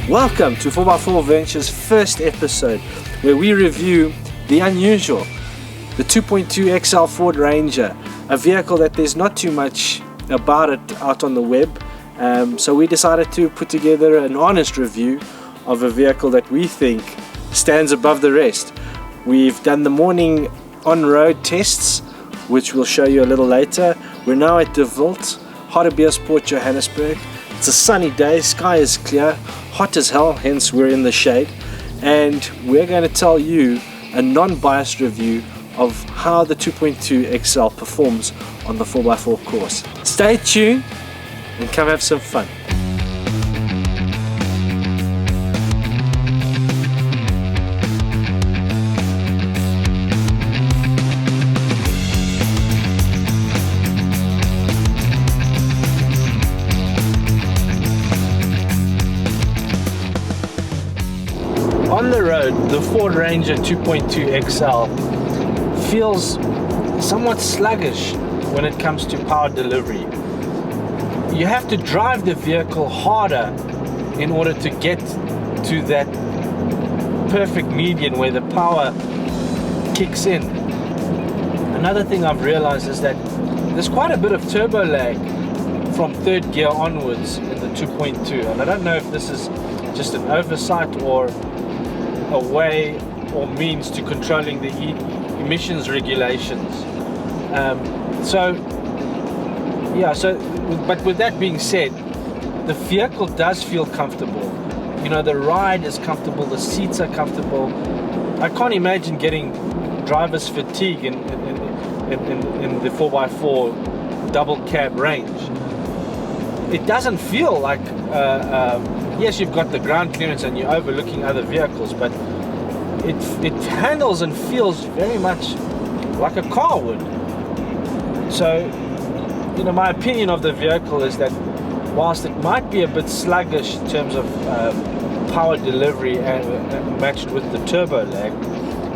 Welcome to 4x4ventures' first episode, where we review the unusual, the 2.2 XL Ford Ranger, a vehicle that there's not too much about it out on the web. So we decided to put together an honest review of a vehicle that we think stands above the rest. We've done the morning on-road tests, which we'll show you a little later. We're now at invovled, Hartbeespoort, Johannesburg. It's a sunny day, sky is clear, hot as hell, hence we're in the shade. And we're going to tell you a non-biased review of how the 2.2 XL performs on the 4x4 course. Stay tuned and come have some fun. On the road, the Ford Ranger 2.2 XL feels somewhat sluggish when it comes to power delivery. You have to drive the vehicle harder in order to get to that perfect median where the power kicks in. Another thing I've realized is that there's quite a bit of turbo lag from third gear onwards in the 2.2, and I don't know if this is just an oversight or a way or means to controlling the emissions regulations. But with that being said, the vehicle does feel comfortable. You know, the ride is comfortable, the seats are comfortable. I can't imagine getting driver's fatigue in the 4x4 double cab range. It doesn't feel like yes, you've got the ground clearance and you're overlooking other vehicles, but it handles and feels very much like a car would. So, you know, my opinion of the vehicle is that whilst it might be a bit sluggish in terms of power delivery and matched with the turbo lag,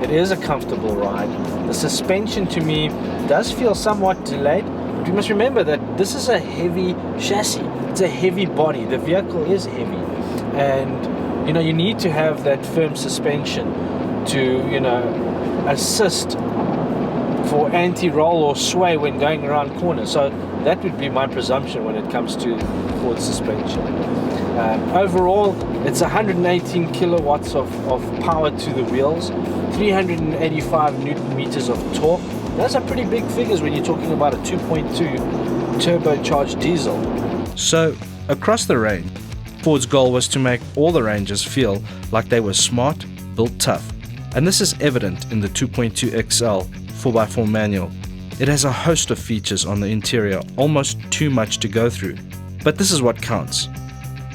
it is a comfortable ride. The suspension to me does feel somewhat delayed, but you must remember that this is a heavy chassis. It's a heavy body. The vehicle is heavy, and you know, you need to have that firm suspension to, you know, assist for anti-roll or sway when going around corners. So that would be my presumption when it comes to Ford suspension. Overall, it's 118 kilowatts of power to the wheels, 385 newton meters of torque. Those are pretty big figures when you're talking about a 2.2 turbocharged diesel. So, across the range, Ford's goal was to make all the Rangers feel like they were smart, built tough. And this is evident in the 2.2 XL 4x4 manual. It has a host of features on the interior, almost too much to go through. But this is what counts.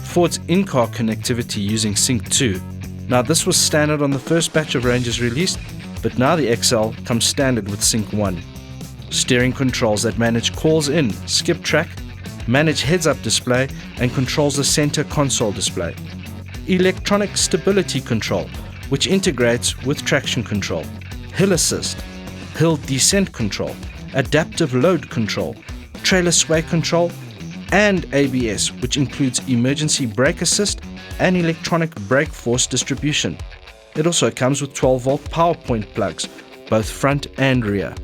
Ford's in-car connectivity using Sync 2. Now this was standard on the first batch of Rangers released, but now the XL comes standard with Sync 1. Steering controls that manage calls in, skip track, manage heads-up display, and controls the center console display. Electronic stability control, which integrates with traction control. Hill assist, hill descent control, adaptive load control, trailer sway control, and ABS, which includes emergency brake assist and electronic brake force distribution. It also comes with 12-volt power point plugs, both front and rear.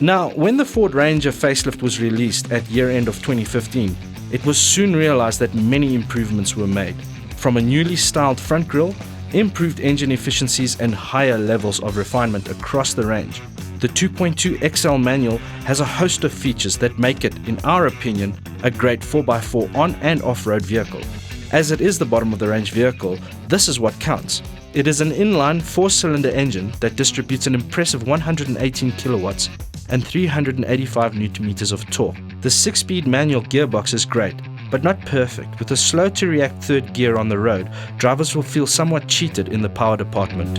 Now, when the Ford Ranger facelift was released at year-end of 2015, it was soon realized that many improvements were made, from a newly styled front grille, improved engine efficiencies, and higher levels of refinement across the range. The 2.2 XL manual has a host of features that make it, in our opinion, a great 4x4 on and off-road vehicle. As it is the bottom of the range vehicle, this is what counts. It is an inline 4-cylinder engine that distributes an impressive 118 kilowatts and 385 newton meters of torque. The 6-speed manual gearbox is great, but not perfect. With a slow-to-react third gear on the road, drivers will feel somewhat cheated in the power department.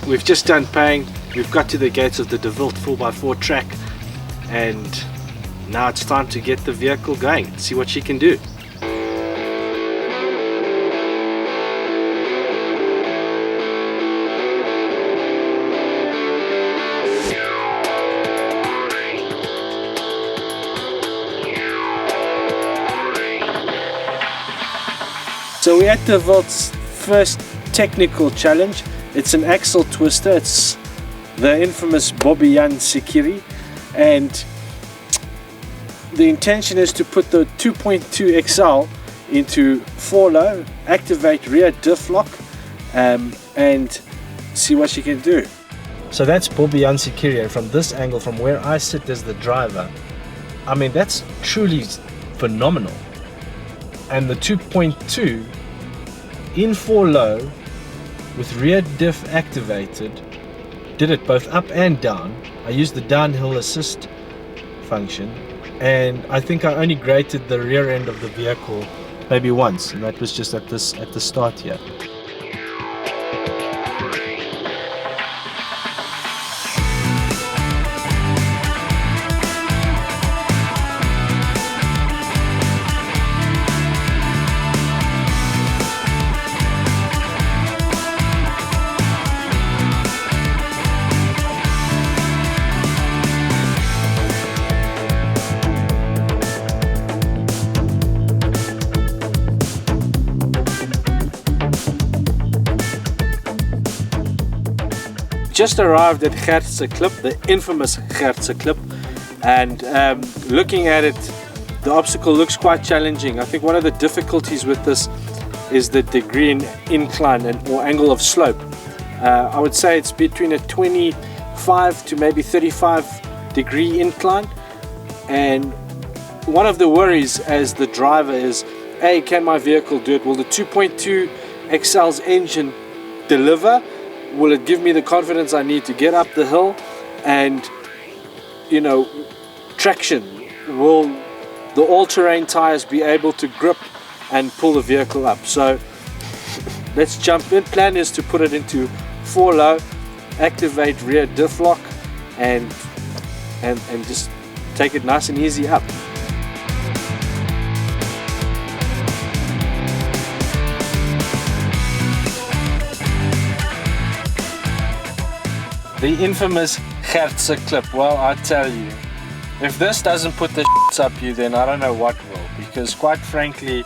We've just done paying we've got to the gates of the DeVilt 4x4 track, and now it's time to get the vehicle going, see what she can do. So we're at DeVilt's first technical challenge. It's an axle twister. It's the infamous Bobbejaan Sekiri, and the intention is to put the 2.2 XL into 4 low, activate rear diff lock, and see what she can do. So that's Bobbejaan Sekiri, and from this angle, from where I sit as the driver, I mean, that's truly phenomenal. And the 2.2 in 4 low with rear diff activated, did it both up and down. I used the downhill assist function, and I think I only grated the rear end of the vehicle maybe once, and that was just at the start here. Just arrived at Gertseklip, the infamous Gertseklip, and looking at it, the obstacle looks quite challenging. I think one of the difficulties with this is the degree in incline or angle of slope. I would say it's between a 25 to maybe 35 degree incline, and one of the worries as the driver is, A, can my vehicle do it? Will the 2.2 XL's engine deliver? Will it give me the confidence I need to get up the hill? And, you know, traction. Will the all-terrain tires be able to grip and pull the vehicle up? So let's jump in. Plan is to put it into 4 low, activate rear diff lock, and just take it nice and easy up. The infamous Gertseklip. Well, I tell you, if this doesn't put the shits up you, then I don't know what will. Because quite frankly,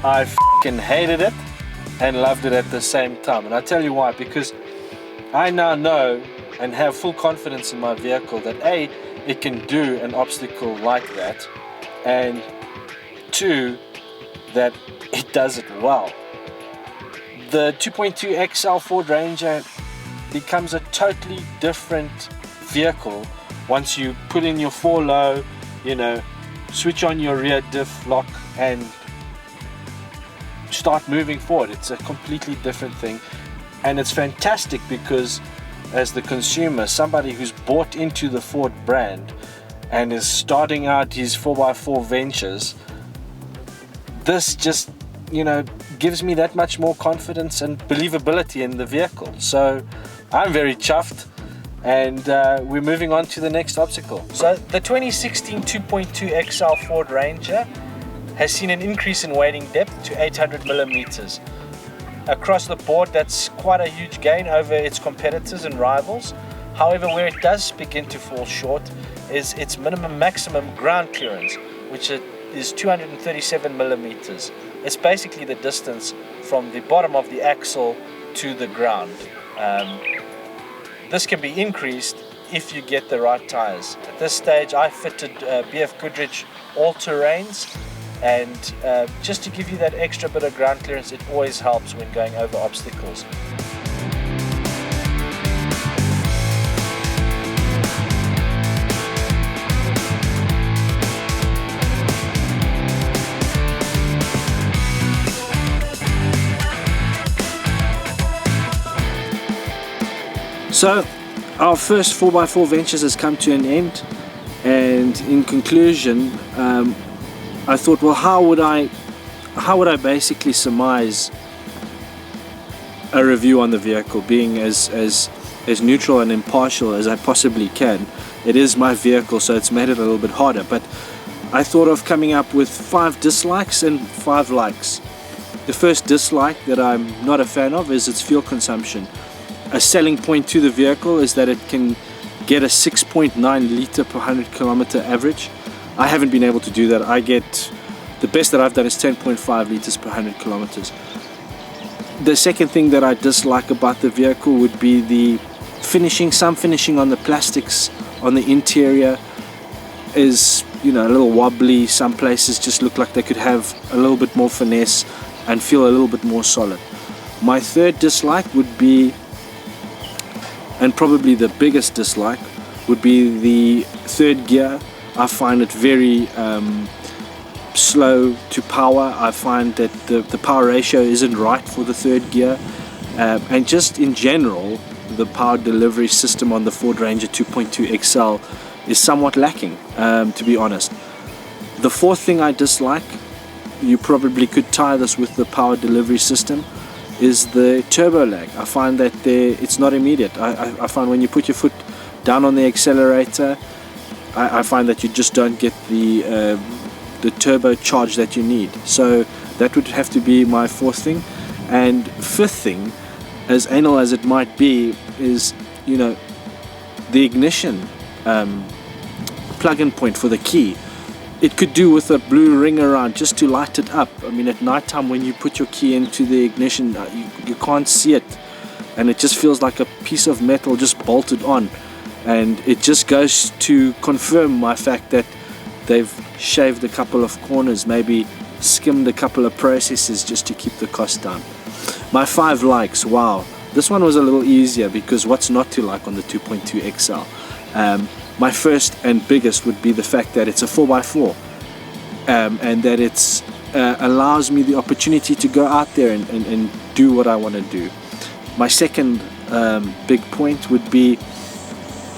I f***ing hated it and loved it at the same time. And I tell you why. Because I now know and have full confidence in my vehicle that A, it can do an obstacle like that, and 2, that it does it well. The 2.2 XL Ford Ranger becomes a totally different vehicle once you put in your 4 low, you know, switch on your rear diff lock and start moving forward. It's a completely different thing, and it's fantastic because as the consumer, somebody who's bought into the Ford brand and is starting out his 4x4 ventures, this just, you know, gives me that much more confidence and believability in the vehicle. So I'm very chuffed, and we're moving on to the next obstacle. So the 2016 2.2 XL Ford Ranger has seen an increase in wading depth to 800 millimeters. Across the board, that's quite a huge gain over its competitors and rivals. However, where it does begin to fall short is its maximum ground clearance, which is 237 millimeters. It's basically the distance from the bottom of the axle to the ground. This can be increased if you get the right tires. At this stage, I fitted BF Goodrich all-terrains, and just to give you that extra bit of ground clearance, it always helps when going over obstacles. So our first 4x4 ventures has come to an end, and in conclusion, I thought, well, how would I basically surmise a review on the vehicle, being as neutral and impartial as I possibly can. It is my vehicle, so it's made it a little bit harder, but I thought of coming up with 5 dislikes and 5 likes. The first dislike that I'm not a fan of is its fuel consumption. A selling point to the vehicle is that it can get a 6.9 litre per 100 kilometer average. I haven't been able to do that. The best that I've done is 10.5 litres per 100 kilometers. The second thing that I dislike about the vehicle would be the finishing. Some finishing on the plastics on the interior is, a little wobbly. Some places just look like they could have a little bit more finesse and feel a little bit more solid. My third dislike would be, and probably the biggest dislike, would be the third gear. I find it very slow to power. I find that the power ratio isn't right for the third gear, and just in general the power delivery system on the Ford Ranger 2.2 XL is somewhat lacking, to be honest. The fourth thing I dislike, you probably could tie this with the power delivery system, is the turbo lag. I find that it's not immediate. I find when you put your foot down on the accelerator, I find that you just don't get the turbo charge that you need. So that would have to be my fourth thing. And fifth thing, as anal as it might be, is the ignition plug-in point for the key. It could do with a blue ring around just to light it up. I mean, at night time when you put your key into the ignition, you can't see it, and it just feels like a piece of metal just bolted on. And it just goes to confirm my fact that they've shaved a couple of corners, maybe skimmed a couple of processes just to keep the cost down. My 5 likes, wow, this one was a little easier, because what's not to like on the 2.2 XL? My first and biggest would be the fact that it's a 4x4, and that it's allows me the opportunity to go out there and do what I want to do. My second big point would be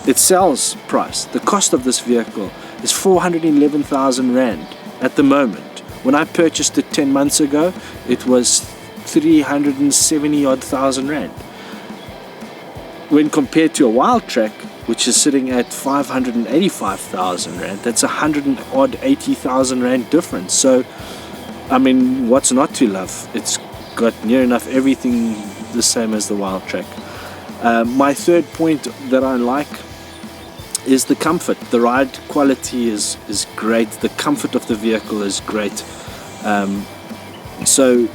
its sales price. The cost of this vehicle is 411,000 Rand at the moment. When I purchased it 10 months ago, it was 370 odd thousand Rand. When compared to a Wild Track, which is sitting at 585,000 Rand, that's 180,000 Rand difference. So, I mean, what's not to love? It's got near enough everything the same as the Wild Track. My third point that I like is the comfort. The ride quality is great. The comfort of the vehicle is great. So,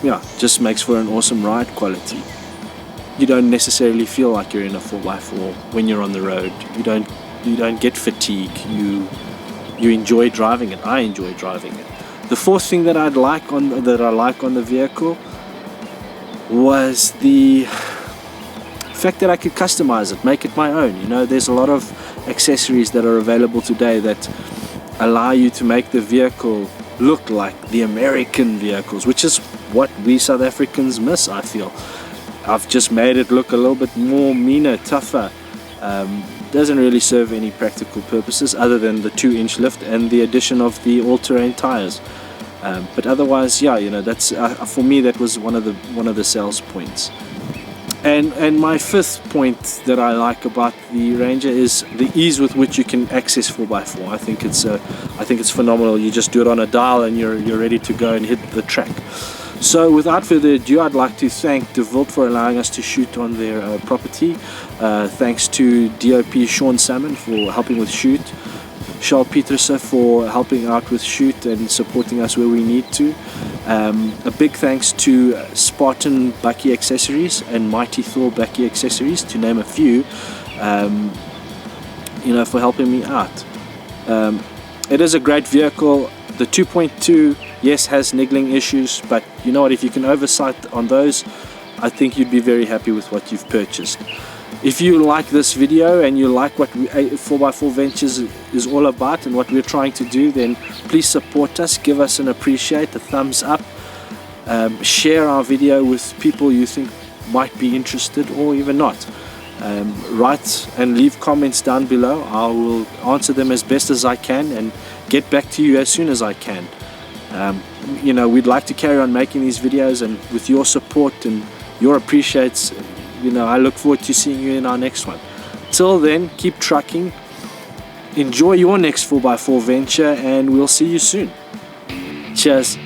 yeah, just makes for an awesome ride quality. You don't necessarily feel like you're in a 4x4 when you're on the road. You don't get fatigue. You enjoy driving it. I enjoy driving it. The fourth thing that I like on the vehicle was the fact that I could customize it, make it my own. There's a lot of accessories that are available today that allow you to make the vehicle look like the American vehicles, which is what we South Africans miss, I feel. I've just made it look a little bit more meaner, tougher. Doesn't really serve any practical purposes other than the 2-inch lift and the addition of the all-terrain tires. But otherwise, yeah, that's for me that was one of the sales points. And my fifth point that I like about the Ranger is the ease with which you can access 4x4. I think it's phenomenal. You just do it on a dial and you're ready to go and hit the track. So without further ado, I'd like to thank invovled for allowing us to shoot on their property. Thanks to DOP Sean Salmon for helping with shoot, Charles Petersen for helping out with shoot and supporting us where we need to. A big thanks to Spartan Bakkie accessories and Mighty Thor Bakkie accessories, to name a few, for helping me out. It is a great vehicle. The 2.2, yes, has niggling issues, but you know what, if you can oversight on those, I think you'd be very happy with what you've purchased. If you like this video and you like what 4x4 Ventures is all about and what we're trying to do, then please support us, give us an appreciate, a thumbs up, share our video with people you think might be interested or even not. Write and leave comments down below. I will answer them as best as I can and get back to you as soon as I can. We'd like to carry on making these videos, and with your support and Your appreciates. I look forward to seeing you in our next one. Till then, keep trucking. Enjoy your next 4x4 venture, and we'll see you soon. Cheers.